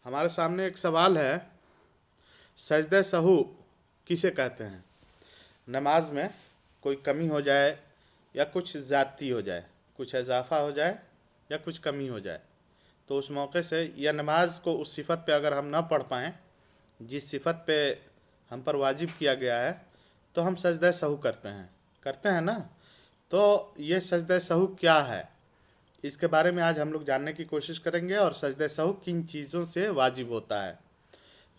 हमारे सामने एक सवाल है, सजदे सहू किसे कहते हैं। नमाज में कोई कमी हो जाए या कुछ ज़्यादती हो जाए, कुछ इजाफा हो जाए या कुछ कमी हो जाए, तो उस मौके से या नमाज को उस सिफत पे अगर हम ना पढ़ पाएँ जिस सिफत पे हम पर वाजिब किया गया है, तो हम सजदे सहू करते हैं ना। तो ये सजदे सहू क्या है, इसके बारे में आज हम लोग जानने की कोशिश करेंगे। और सजदे सहू किन चीज़ों से वाजिब होता है।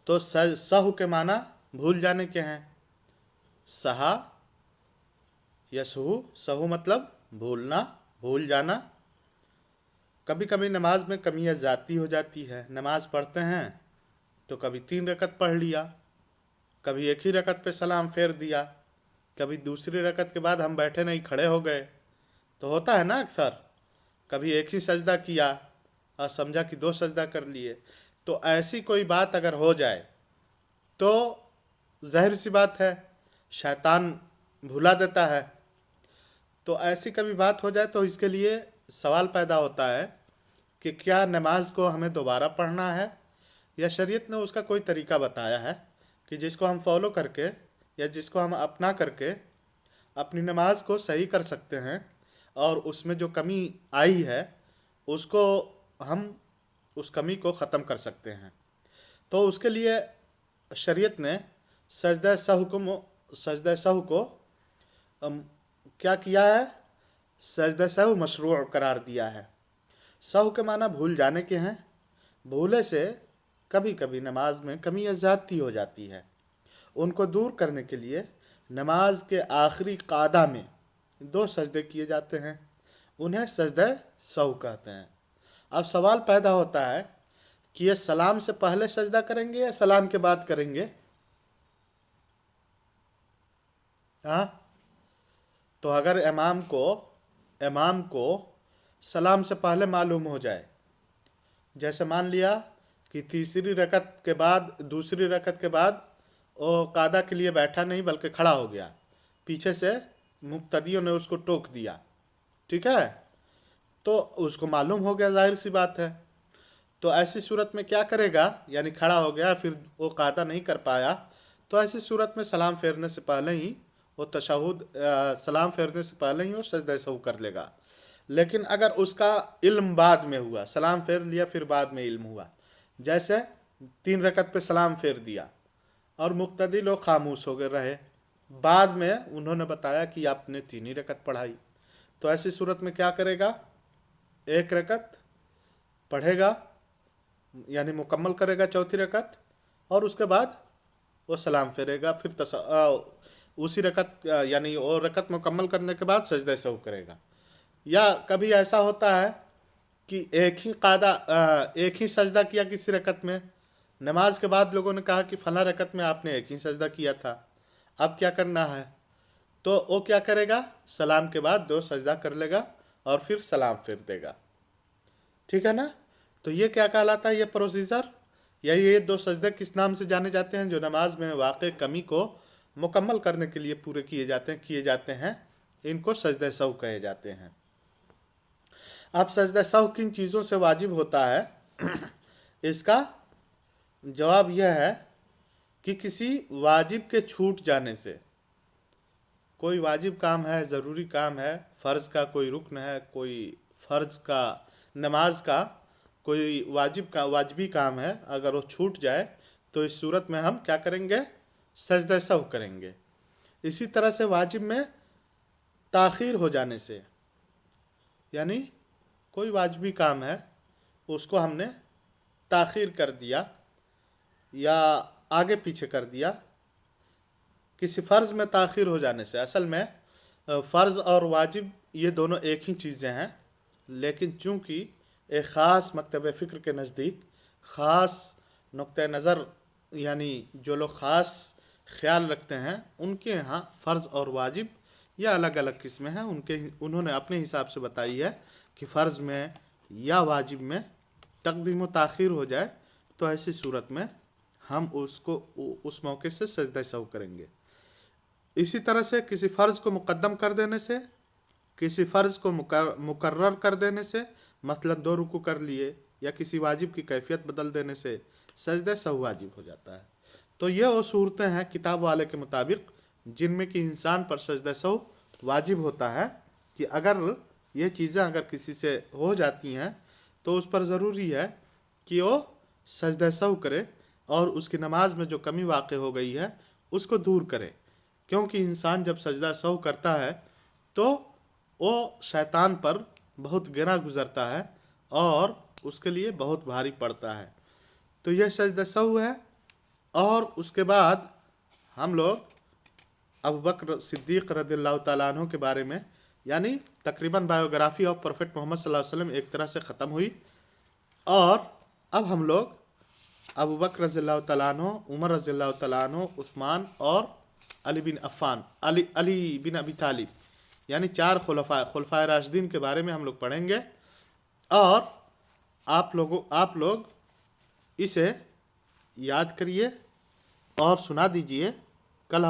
तो सहू के माना भूल जाने के हैं। सहा यसहू, सहू मतलब भूलना, भूल जाना। कभी कभी नमाज में कमी या ज़्यादती हो जाती है। नमाज पढ़ते हैं तो कभी 3 रकत पढ़ लिया, कभी एक ही रकत पे सलाम फेर दिया, कभी दूसरी रकत के बाद हम बैठे नहीं खड़े हो गए, तो होता है ना अक्सर। कभी एक ही सजदा किया और समझा कि 2 सजदा कर लिए। तो ऐसी कोई बात अगर हो जाए तो ज़ाहिर सी बात है शैतान भुला देता है। तो ऐसी कभी बात हो जाए तो इसके लिए सवाल पैदा होता है कि क्या नमाज को हमें दोबारा पढ़ना है, या शरीयत ने उसका कोई तरीका बताया है कि जिसको हम फॉलो करके या जिसको हम अपना करके अपनी नमाज को सही कर सकते हैं, और उसमें जो कमी आई है उसको हम उस कमी को ख़त्म कर सकते हैं। तो उसके लिए शरीयत ने सजदा सहू को क्या किया है, सजदा सहू मशरूअ करार दिया है। सहू के माना भूल जाने के हैं। भूले से कभी कभी नमाज में कमी या ज़्यादती हो जाती है। उनको दूर करने के लिए नमाज के आखिरी क़ादा में 2 सजदे किए जाते हैं, उन्हें सजदे सहू कहते हैं। अब सवाल पैदा होता है कि ये सलाम से पहले सजदा करेंगे या सलाम के बाद करेंगे। हाँ, तो अगर इमाम को सलाम से पहले मालूम हो जाए, जैसे मान लिया कि तीसरी रकत के बाद, दूसरी रकत के बाद वो कादा के लिए बैठा नहीं बल्कि खड़ा हो गया, पीछे से मुक्तदियों ने उसको टोक दिया, ठीक है, तो उसको मालूम हो गया, जाहिर सी बात है। तो ऐसी सूरत में क्या करेगा, यानी खड़ा हो गया फिर वो कादा नहीं कर पाया, तो ऐसी सूरत में सलाम फेरने से पहले ही वो सलाम फेरने से पहले ही वो सजदा सहू कर लेगा। लेकिन अगर उसका इल्म बाद में हुआ, सलाम फेर लिया फिर बाद में इल्म हुआ, जैसे 3 रकत पे सलाम फेर दिया और मुक्तदी लोग खामोश हो गए रहे, बाद में उन्होंने बताया कि आपने 3 ही रकत पढ़ाई, तो ऐसी सूरत में क्या करेगा, 1 रकत पढ़ेगा यानी मुकम्मल करेगा चौथी रकत, और उसके बाद वो सलाम फेरेगा, फिर उसी रकत यानी वो रकत मुकम्मल करने के बाद सजदे सहू करेगा। या कभी ऐसा होता है कि एक ही सजदा किया किसी रकत में, नमाज के बाद लोगों ने कहा कि फला रकत में आपने एक ही सजदा किया था, अब क्या करना है, तो वो क्या करेगा, सलाम के बाद 2 सजदा कर लेगा और फिर सलाम फेर देगा, ठीक है ना। तो ये क्या कहलाता है, ये प्रोसीजर या ये 2 सजदे किस नाम से जाने जाते हैं, जो नमाज में वाक़ई कमी को मुकम्मल करने के लिए पूरे किए जाते हैं, इनको सजदे सहू कहे जाते हैं। अब सजदा सहू किन चीज़ों से वाजिब होता है, इसका जवाब यह है कि किसी वाजिब के छूट जाने से, कोई वाजिब काम है, ज़रूरी काम है, फ़र्ज़ का कोई रुकन है, कोई फ़र्ज़ का, नमाज का कोई वाजिबी काम है, अगर वो छूट जाए तो इस सूरत में हम क्या करेंगे, सजदा सहू करेंगे। इसी तरह से वाजिब में ताख़ीर हो जाने से, यानी कोई वाजिबी काम है उसको हमने ताख़ीर कर दिया या आगे पीछे कर दिया, किसी फ़र्ज़ में ताख़ीर हो जाने से, असल में फ़र्ज़ और वाजिब ये दोनों एक ही चीज़ें हैं, लेकिन चूँकि एक ख़ास मकतब फ़िक्र के नज़दीक ख़ास नुक्ते नज़र, यानी जो लोग ख़ास ख्याल रखते हैं, उनके यहाँ फ़र्ज़ और वाजिब ये अलग अलग किस्में हैं, उन्होंने अपने हिसाब से बताई है कि फ़र्ज़ में या वाजिब में तक़दीम व ताख़ीर हो जाए तो ऐसी सूरत में हम उसको उस मौके से सजदा सहू करेंगे। इसी तरह से किसी फ़र्ज़ को मुक़द्दम कर देने से, किसी फ़र्ज़ को मुकर्रर कर देने से, मतलब 2 रुकू कर लिए या किसी वाजिब की कैफियत बदल देने से सजदा सहू वाजिब हो जाता है। तो ये वो सूरतें हैं किताब वाले के मुताबिक जिनमें कि इंसान पर सजदा सहू वाजिब होता है कि अगर ये चीज़ें अगर किसी से हो जाती हैं तो उस पर ज़रूरी है कि वो सजदा सहू करे और उसकी नमाज में जो कमी वाक़ हो गई है उसको दूर करे, क्योंकि इंसान जब सजदा सहू करता है तो वो शैतान पर बहुत गिरा गुजरता है और उसके लिए बहुत भारी पड़ता है। तो यह सजदा सहू है। और उसके बाद हम लोग अबू बकर सिद्दीक़ रज़ियल्लाहु ताला अन्हु के बारे में, यानी तकरीबन बायोग्राफी ऑफ प्रोफेट मोहम्मद सल्लल्लाहु अलैहि वसल्लम एक तरह से ख़त्म हुई। और अब हम लोग अबू बकर रज़ियल्लाहु ताला अन्हु, उमर रज़ियल्लाहु ताला अन्हु, उस्मान और अली बिन अफ़्फ़ान, अली बिन अबी तालिब, यानी 4 खुलफाए राशिदीन के बारे में हम लोग पढ़ेंगे। और आप लोग इसे याद करिए और सुना दीजिए।